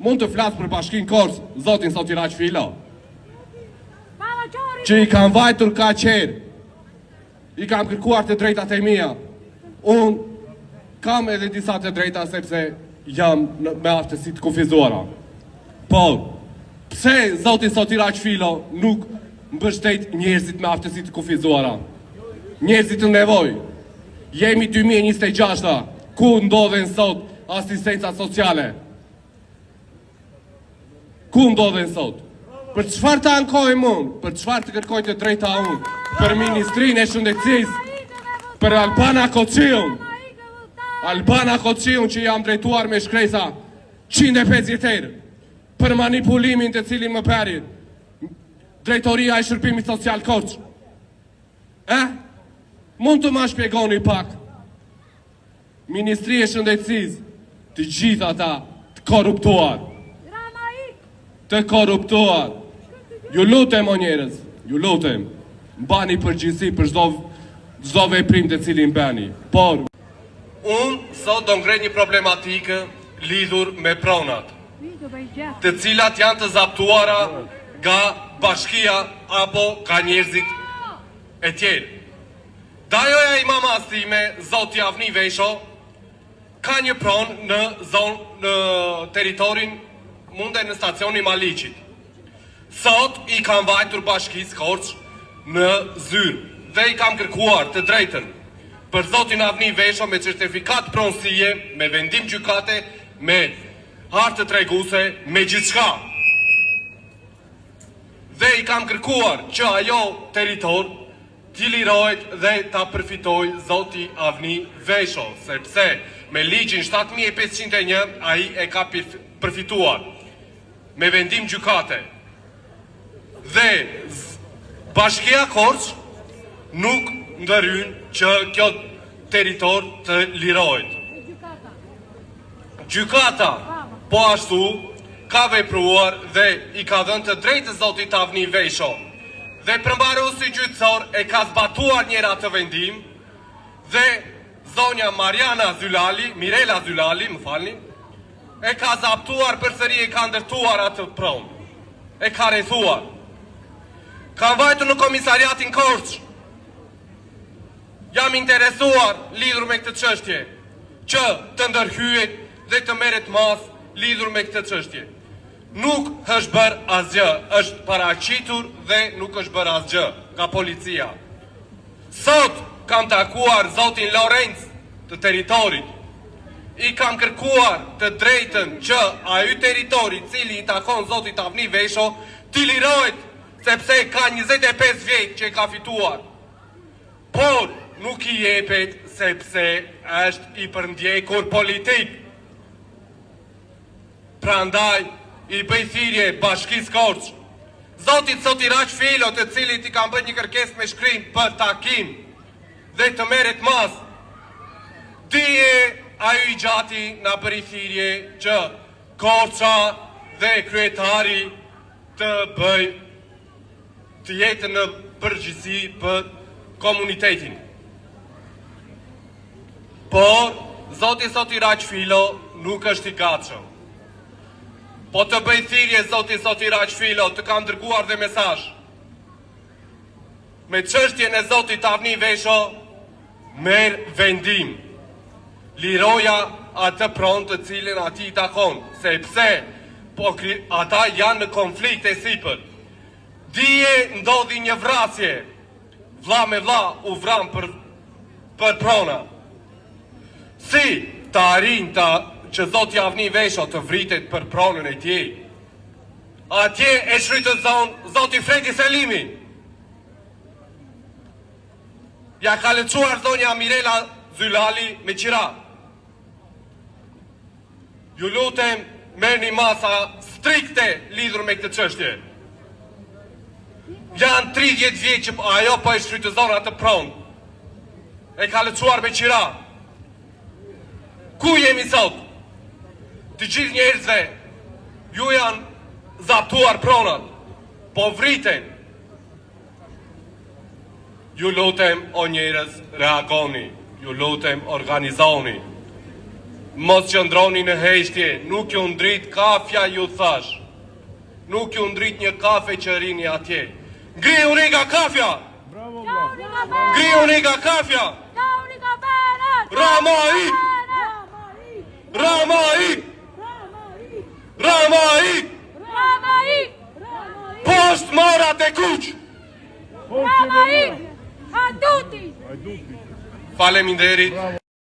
mund të flasë për bashkinë Korç, zotin Sotiraq Filo, që i kam vajtur ka qerë, i kam kërkuar të drejtat e mia. Unë kam edhe disa të drejta sepse jam me aftësi të kufizuara. Po, pse zoti Sotiraq Filo nuk mbështet njerëzit me aftësi të kufizuara? Njerëzit të nevojë. Jemi 2026-a, ku ndodhen sot asistenca sociale? Ku ndodhen sot? Për çfarë të ankojmë unë? Për çfarë të kërkoj të drejta unë? Për Ministrinë e Shëndetësisë, për Albana Koçiun. Albana Koçiun që jam drejtuar me shkresa 150 herë për manipulimin të cilin më bëri Drejtoria e Shërbimit Social Korç. Mund të ma shpjegoni pak? Ministria e Shëndetësisë, të gjitha ata të korruptuar. Të korruptuar. Ju lutem o njerëz, ju lutem, mbani përgjegjësi për çdo veprim të cilin bëni. Por unë sot do ngrej një problematikë lidhur me pronat, të cilat janë të zaptuara nga bashkia apo nga njerëzit e tjerë. Dajoja i mamas time, zoti Avni Vesho, ka një pronë në zonë në teritorin munde në stacioni Maliqit. Sot i kam vajtur bashkisë Korç në zyrë dhe i kam kërkuar të drejtën për zotin Avni Vesho me certifikat pronësie, me vendim gjykate, me hartë treguese, me gjithçka. Dhe i kam kërkuar që ajo territor t'i lirohet dhe ta përfitoj zoti Avni Vesho, sepse me ligjin 7501 ai e ka përfituar me vendim gjykate. Dhe bashkia Korç nuk ndërhyn që kjo territor të lirohet. Gjykata po ashtu ka vepruar dhe i ka dhënë të drejtë zotit Avni Vesho. Dhe përmbaruesi gjyqësor e ka zbatuar njëra të vendim dhe zonja Mariana Zylali, Mirela Zylali, më falni, e ka zaptuar përsëri, e ka ndërtuar atë pronë, e ka rrethuar. Kam vajtur në komisariatin Korç. Jam interesuar lidhur me këtë çështje, që të ndërhyet dhe të merret mas lidhur me këtë çështje. Nuk është bërë asgjë, është paraqitur dhe nuk është bërë asgjë nga policia. Sot kam takuar zotin Lorenz të territorit. I kam kërkuar të drejtën që ai territori cili i takon zotit Avni Vesho t'i lirohet, sepse ka 25 vjet që e ka fituar. Por nuk i jepet sepse është i përndjekur politik. Prandaj i bëj thirrje bashkisë Korç, zotit Sotiraq Filo, të cilit i kam bërë një kërkesë me shkrim për takim dhe të merret mas. Dije ajo i gjati na bëri thirrje që Korça dhe kryetari të bëj të jetë në përgjithësi për komunitetin. Por zoti Sotiraq Filo nuk është i gatshëm. Po të bëj thirrje zoti Sotiraq Filo, të kam dërguar dhe mesazh. Me çështjen e zotit Avni Vesho merr vendim. Liroja atë pronë të cilën ati i takon, sepse po ata janë në konflikt e sipër. Dije ndodhi një vrasje, vlla me vlla u vran për prona. Si të arrin që zoti Avni Vesho të vritet për pronën e tij? Atje e shfrytëzon zoti Fredi Selimi. Ja ka lëçuar zonja Mirela Zylali me qira. Ju lutem, merrni masa strikte lidhur me këtë çështje. Janë 30 vjet që ajo po e shfrytëzon atë pronë. E ka lëçuar me qira. Ku jemi sot? Të gjithë njerëzve ju janë zaptuar pronat, po vriten. Ju lutem o njerëz, reagoni. Ju lutem, organizoni. Mos qëndroni në heshtje, nuk ju ndrit kafja ju thash. Nuk ju ndrit një kafe që rini atje. Ngriu nga kafja! Ngriu nga kafja! Ramai! Ramai! Ramai! Post morat e kuq! Ramai! A tutti! Faleminderit!